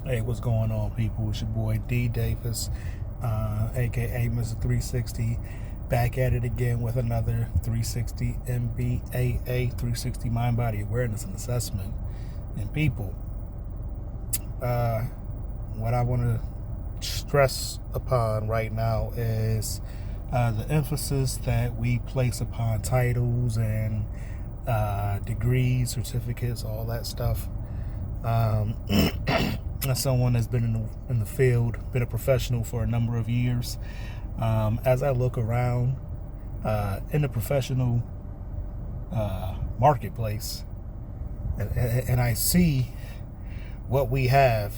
Hey, what's going on, people? It's your boy D Davis, aka Mr. 360, back at it again with another 360 MBAA, 360 Mind Body Awareness and Assessment. And people, what I want to stress upon right now is the emphasis that we place upon titles and degrees, certificates, all that stuff. As someone that's been in the field, been a professional for a number of years, as I look around in the professional marketplace, and I see what we have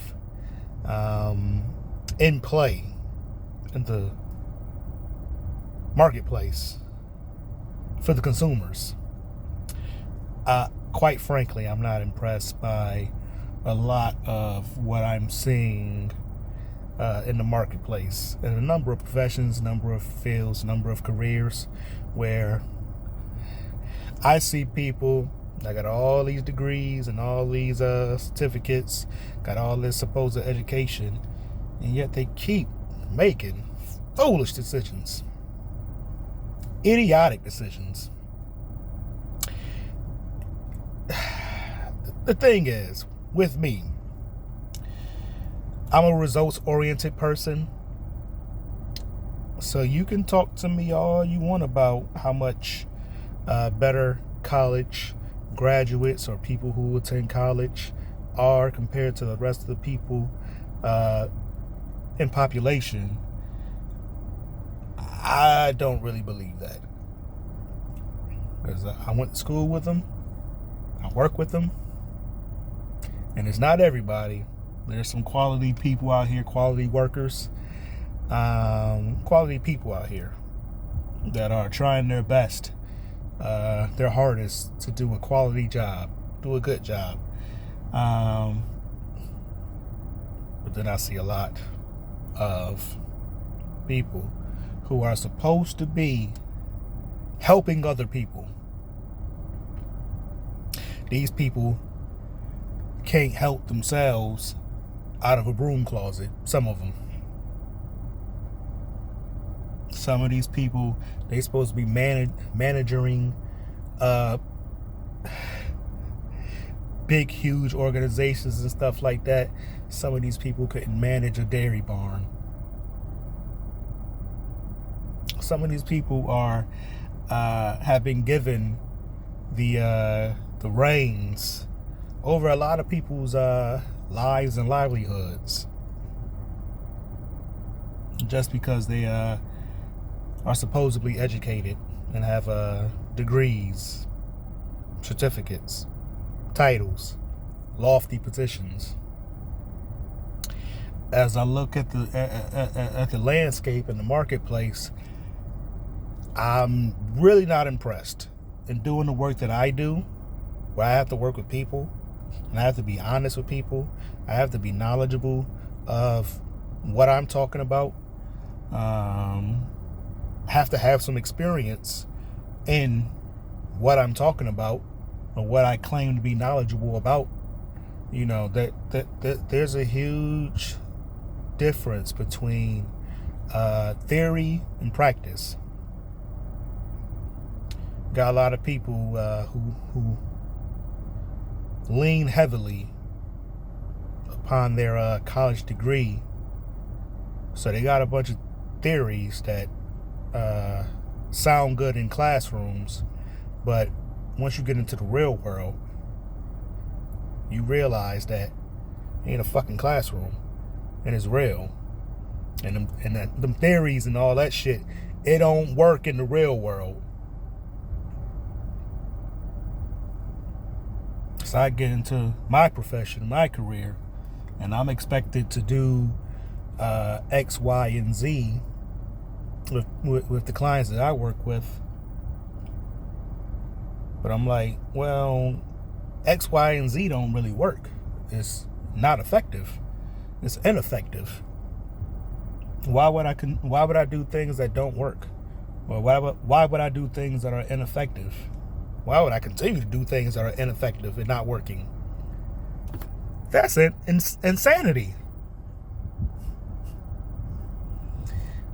in play in the marketplace for the consumers, quite frankly, I'm not impressed by a lot of what I'm seeing in the marketplace, in a number of professions, number of fields, number of careers, where I see people that got all these degrees and all these certificates, got all this supposed education, and yet they keep making foolish decisions, idiotic decisions. The thing is, with me, I'm a results-oriented person. So you can talk to me all you want about how much better college graduates or people who attend college are compared to the rest of the people in population. I don't really believe that, because I went to school with them, I work with them. And it's not everybody. There's some quality people out here, quality workers, quality people out here that are trying their best, their hardest to do a quality job, do a good job. But then I see a lot of people who are supposed to be helping other people. These people can't help themselves out of a broom closet, some of them. Some of these people, they supposed to be managing big, huge organizations and stuff like that. Some of these people couldn't manage a dairy barn. Some of these people have been given the reins over a lot of people's lives and livelihoods, just because they are supposedly educated and have degrees, certificates, titles, lofty positions. As I look at the landscape and the marketplace, I'm really not impressed. In doing the work that I do, where I have to work with people, and I have to be honest with people, I have to be knowledgeable of what I'm talking about, have to have some experience in what I'm talking about, or what I claim to be knowledgeable about. You know, that there's a huge difference between theory and practice. Got a lot of people who lean heavily upon their college degree. So they got a bunch of theories that sound good in classrooms, but once you get into the real world, you realize that it ain't a fucking classroom, and it's real. And them theories and all that shit, it don't work in the real world. So I get into my profession, my career, and I'm expected to do X, Y, and Z with the clients that I work with. But I'm like, well, X, Y, and Z don't really work. It's not effective. It's ineffective. Why would I do things that don't work? Or why would I do things that are ineffective? Why would I continue to do things that are ineffective and not working? That's insanity.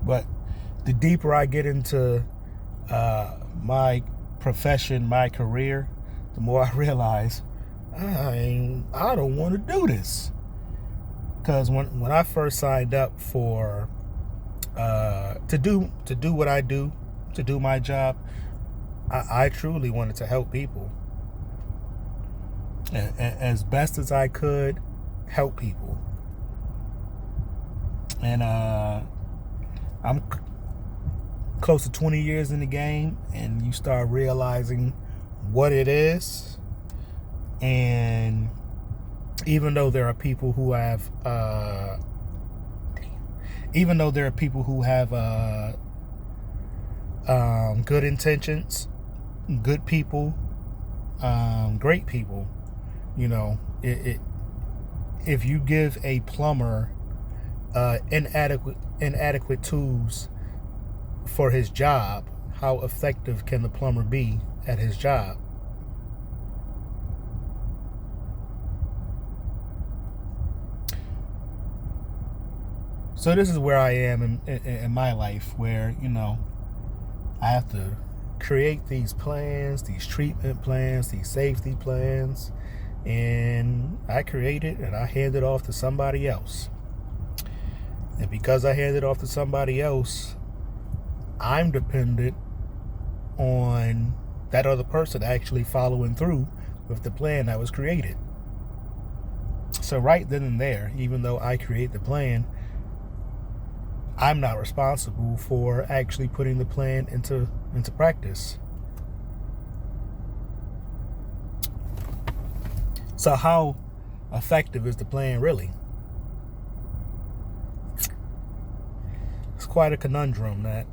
But the deeper I get into my profession, my career, the more I realize I don't want to do this. Because when I first signed up for to do what I do, to do my job, I truly wanted to help people, and as best as I could help people. And I'm close to 20 years in the game, and you start realizing what it is. And even though there are people who have good intentions, good people, great people, if you give a plumber inadequate tools for his job, how effective can the plumber be at his job? So this is where I am in my life, where, I have to create these plans, these treatment plans, these safety plans, and I create it and I hand it off to somebody else. And because I hand it off to somebody else, I'm dependent on that other person actually following through with the plan that was created. So right then and there, even though I create the plan, I'm not responsible for actually putting the plan into practice. So how effective is the plan really? It's quite a conundrum that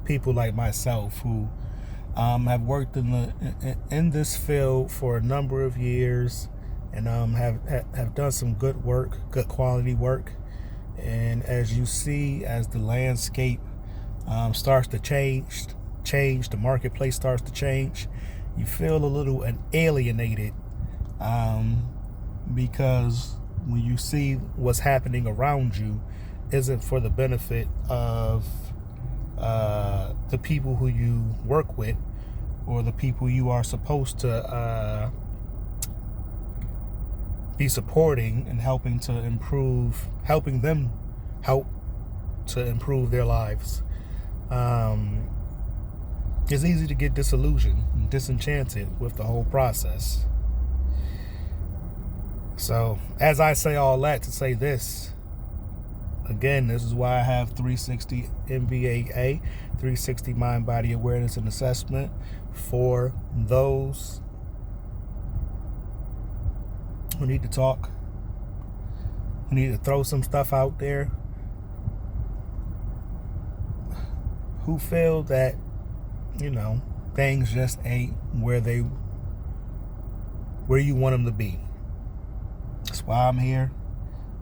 people like myself who have worked in this field for a number of years and have done some good work, good quality work. And as you see, as the landscape starts to change, the marketplace starts to change, you feel a little alienated because when you see what's happening around you isn't for the benefit of the people who you work with or the people you are supposed to be supporting and helping them help to improve their lives. It's easy to get disillusioned and disenchanted with the whole process. So, as I say all that to say this, again, this is why I have 360 MBAA, 360 Mind, Body, Awareness, and Assessment for those who need to talk, who need to throw some stuff out there, who feel that, things just ain't where you want them to be. That's why I'm here.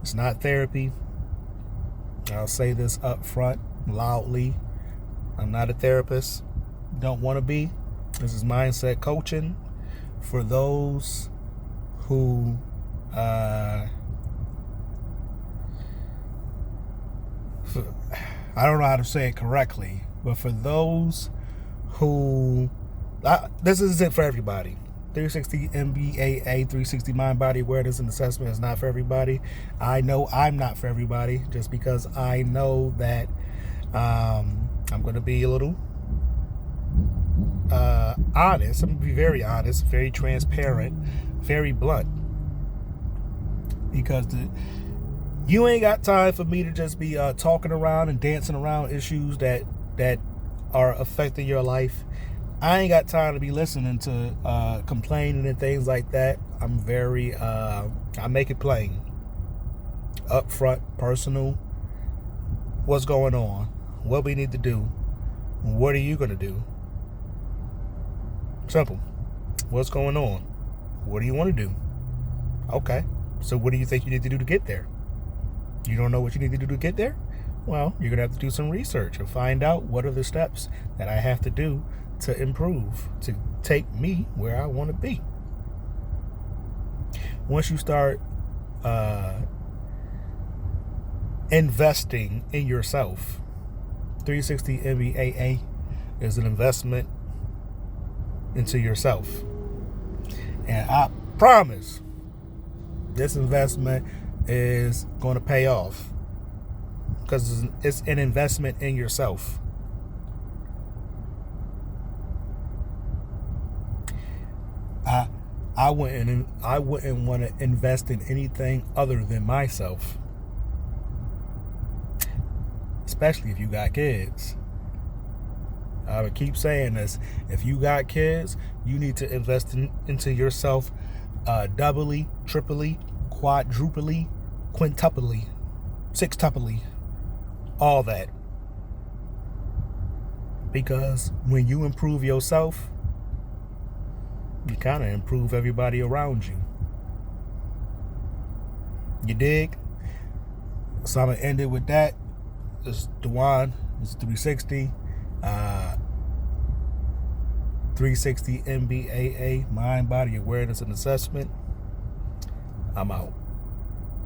It's not therapy. I'll say this up front, loudly. I'm not a therapist. Don't want to be. This is mindset coaching for those who I don't know how to say it correctly, but for those who this isn't for everybody. 360 MBAA, 360 Mind, Body, Awareness, and Assessment is not for everybody. I know I'm not for everybody, just because I know that I'm going to be a little honest. I'm going to be very honest, very transparent, very blunt. Because you ain't got time for me to just be talking around and dancing around issues that are affecting your life. I ain't got time to be listening to complaining and things like that. I'm very, I make it plain, upfront, personal. What's going on? What we need to do? What are you going to do? Simple. What's going on? What do you want to do? Okay. So what do you think you need to do to get there? You don't know what you need to do to get there? Well, you're going to have to do some research and find out what are the steps that I have to do to improve, to take me where I want to be. Once you start investing in yourself. 360 MBAA is an investment into yourself. And I promise this investment is going to pay off because it's an investment in yourself. I wouldn't want to invest in anything other than myself. Especially if you got kids. I would keep saying this. If you got kids, you need to invest into yourself doubly, triply, quadruply, quintuply, sextuply, all that. Because when you improve yourself, you kind of improve everybody around you. You dig? So I'm going to end it with that. This is Dewan. This is 360. 360 MBAA, Mind, Body, Awareness, and Assessment. I'm out.